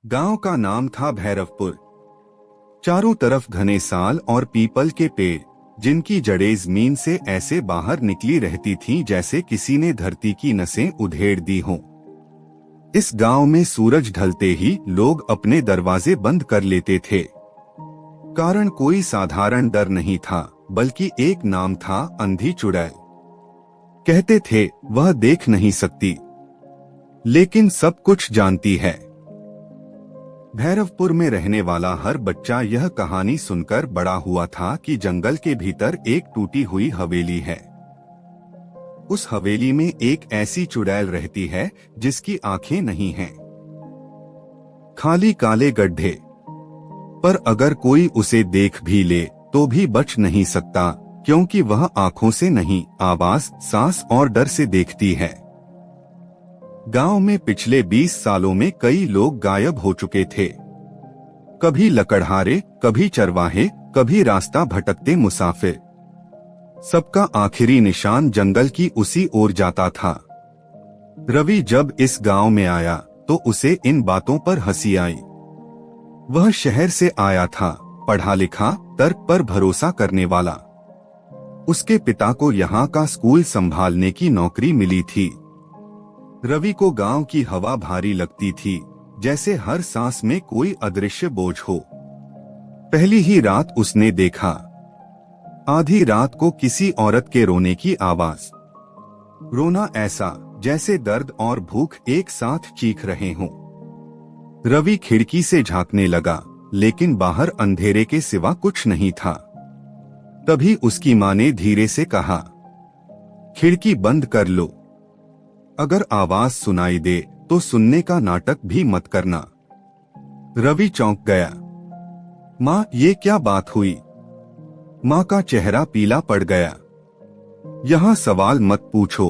गांव का नाम था भैरवपुर। चारों तरफ घने साल और पीपल के पेड़, जिनकी जड़ें जमीन से ऐसे बाहर निकली रहती थीं जैसे किसी ने धरती की नसें उधेड़ दी हों। इस गांव में सूरज ढलते ही लोग अपने दरवाजे बंद कर लेते थे। कारण कोई साधारण डर नहीं था, बल्कि एक नाम था, अंधी चुड़ैल। कहते थे वह देख नहीं सकती, लेकिन सब कुछ जानती है। भैरवपुर में रहने वाला हर बच्चा यह कहानी सुनकर बड़ा हुआ था कि जंगल के भीतर एक टूटी हुई हवेली है। उस हवेली में एक ऐसी चुड़ैल रहती है जिसकी आंखें नहीं हैं, खाली काले गड्ढे। पर अगर कोई उसे देख भी ले तो भी बच नहीं सकता, क्योंकि वह आंखों से नहीं, आवाज, सांस और डर से देखती है। गांव में पिछले 20 सालों में कई लोग गायब हो चुके थे। कभी लकड़हारे, कभी चरवाहे, कभी रास्ता भटकते मुसाफिर। सबका आखिरी निशान जंगल की उसी ओर जाता था। रवि जब इस गांव में आया तो उसे इन बातों पर हंसी आई। वह शहर से आया था, पढ़ा लिखा, तर्क पर भरोसा करने वाला। उसके पिता को यहाँ का स्कूल संभालने की नौकरी मिली थी। रवि को गांव की हवा भारी लगती थी, जैसे हर सांस में कोई अदृश्य बोझ हो। पहली ही रात उसने देखा, आधी रात को किसी औरत के रोने की आवाज। रोना ऐसा जैसे दर्द और भूख एक साथ चीख रहे हों। रवि खिड़की से झांकने लगा, लेकिन बाहर अंधेरे के सिवा कुछ नहीं था। तभी उसकी मां ने धीरे से कहा, खिड़की बंद कर लो। अगर आवाज सुनाई दे तो सुनने का नाटक भी मत करना। रवि चौंक गया। मां, ये क्या बात हुई? मां का चेहरा पीला पड़ गया। यहां सवाल मत पूछो।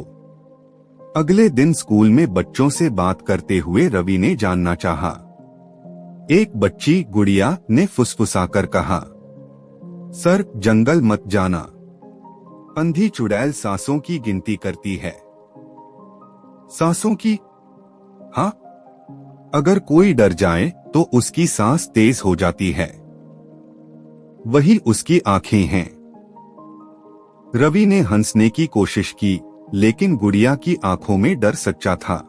अगले दिन स्कूल में बच्चों से बात करते हुए रवि ने जानना चाहा। एक बच्ची, गुड़िया, ने फुसफुसाकर कहा, सर, जंगल मत जाना। अंधी चुड़ैल सांसों की गिनती करती है। सांसों की? हाँ, अगर कोई डर जाए तो उसकी सांस तेज हो जाती है। वही उसकी आंखें हैं। रवि ने हंसने की कोशिश की, लेकिन गुड़िया की आंखों में डर सच्चा था।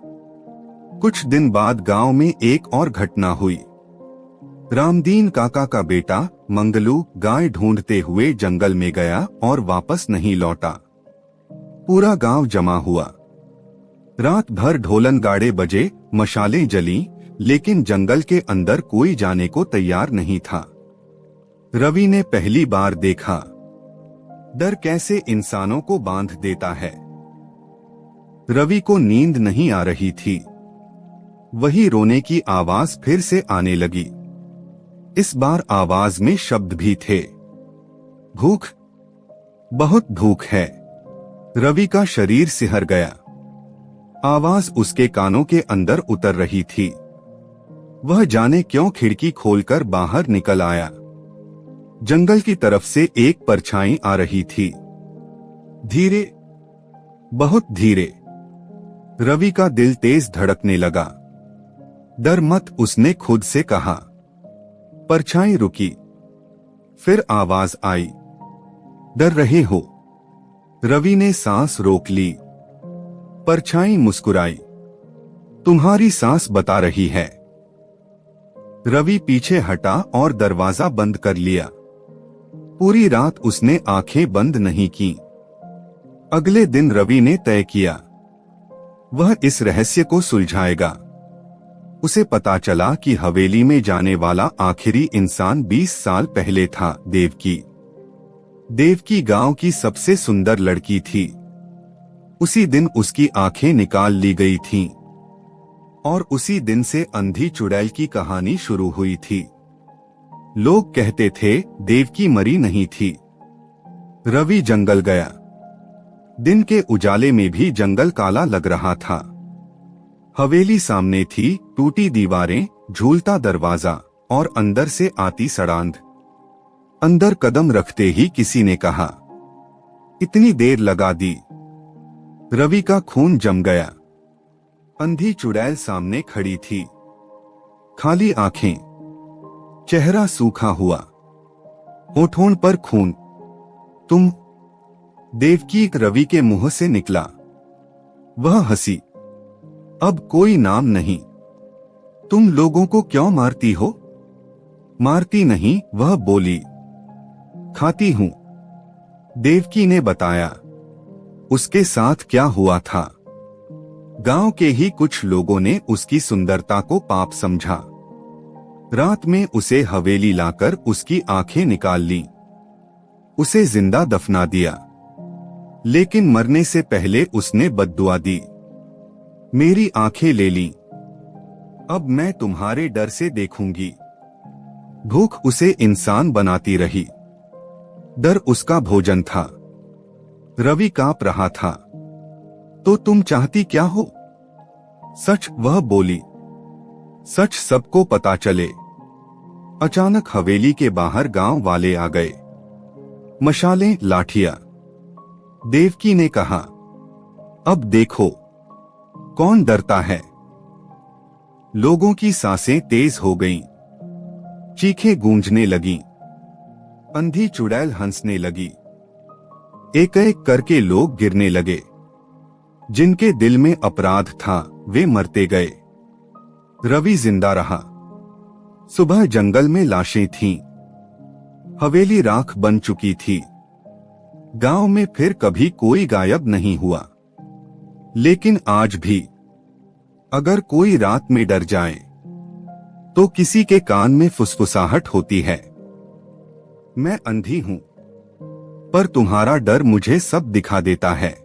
कुछ दिन बाद गांव में एक और घटना हुई। रामदीन काका का बेटा मंगलू गाय ढूंढते हुए जंगल में गया और वापस नहीं लौटा। पूरा गांव जमा हुआ। रात भर ढोलन गाड़े बजे, मशालें जलीं, लेकिन जंगल के अंदर कोई जाने को तैयार नहीं था। रवि ने पहली बार देखा, डर कैसे इंसानों को बांध देता है। रवि को नींद नहीं आ रही थी। वही रोने की आवाज फिर से आने लगी। इस बार आवाज में शब्द भी थे। भूख, बहुत भूख है। रवि का शरीर सिहर गया। आवाज उसके कानों के अंदर उतर रही थी। वह जाने क्यों खिड़की खोलकर बाहर निकल आया। जंगल की तरफ से एक परछाई आ रही थी, धीरे, बहुत धीरे। रवि का दिल तेज धड़कने लगा। डर मत, उसने खुद से कहा। परछाई रुकी। फिर आवाज आई, डर रहे हो? रवि ने सांस रोक ली। परछाई मुस्कुराई, तुम्हारी सांस बता रही है। रवि पीछे हटा और दरवाजा बंद कर लिया। पूरी रात उसने आंखें बंद नहीं की। अगले दिन रवि ने तय किया, वह इस रहस्य को सुलझाएगा। उसे पता चला कि हवेली में जाने वाला आखिरी इंसान 20 साल पहले था, देवकी। देवकी गांव की सबसे सुंदर लड़की थी। उसी दिन उसकी आंखें निकाल ली गई थीं। और उसी दिन से अंधी चुड़ैल की कहानी शुरू हुई थी। लोग कहते थे देवकी मरी नहीं थी। रवि जंगल गया। दिन के उजाले में भी जंगल काला लग रहा था। हवेली सामने थी, टूटी दीवारें, झूलता दरवाजा और अंदर से आती सड़ांध। अंदर कदम रखते ही किसी ने कहा, इतनी देर लगा दी। रवि का खून जम गया। अंधी चुड़ैल सामने खड़ी थी। खाली आंखें, चेहरा सूखा हुआ, होठों पर खून। तुम? देवकी रवि के मुंह से निकला। वह हंसी। अब कोई नाम नहीं। तुम लोगों को क्यों मारती हो? मारती नहीं, वह बोली। खाती हूं। देवकी ने बताया। उसके साथ क्या हुआ था? गांव के ही कुछ लोगों ने उसकी सुंदरता को पाप समझा। रात में उसे हवेली लाकर उसकी आंखें निकाल ली। उसे जिंदा दफना दिया। लेकिन मरने से पहले उसने बद्दुआ दी। मेरी आंखें ले ली। अब मैं तुम्हारे डर से देखूंगी। भूख उसे इंसान बनाती रही। डर उसका भोजन था। रवि कांप रहा था। तो तुम चाहती क्या हो? सच, वह बोली। सच सबको पता चले। अचानक हवेली के बाहर गांव वाले आ गए। मशालें, लाठियां। देवकी ने कहा, अब देखो कौन डरता है। लोगों की सांसें तेज हो गईं। चीखें गूंजने लगीं। अंधी चुड़ैल हंसने लगी। एक एक करके लोग गिरने लगे। जिनके दिल में अपराध था वे मरते गए। रवि जिंदा रहा। सुबह जंगल में लाशें थीं। हवेली राख बन चुकी थी। गांव में फिर कभी कोई गायब नहीं हुआ। लेकिन आज भी अगर कोई रात में डर जाए तो किसी के कान में फुसफुसाहट होती है। मैं अंधी हूं, पर तुम्हारा डर मुझे सब दिखा देता है।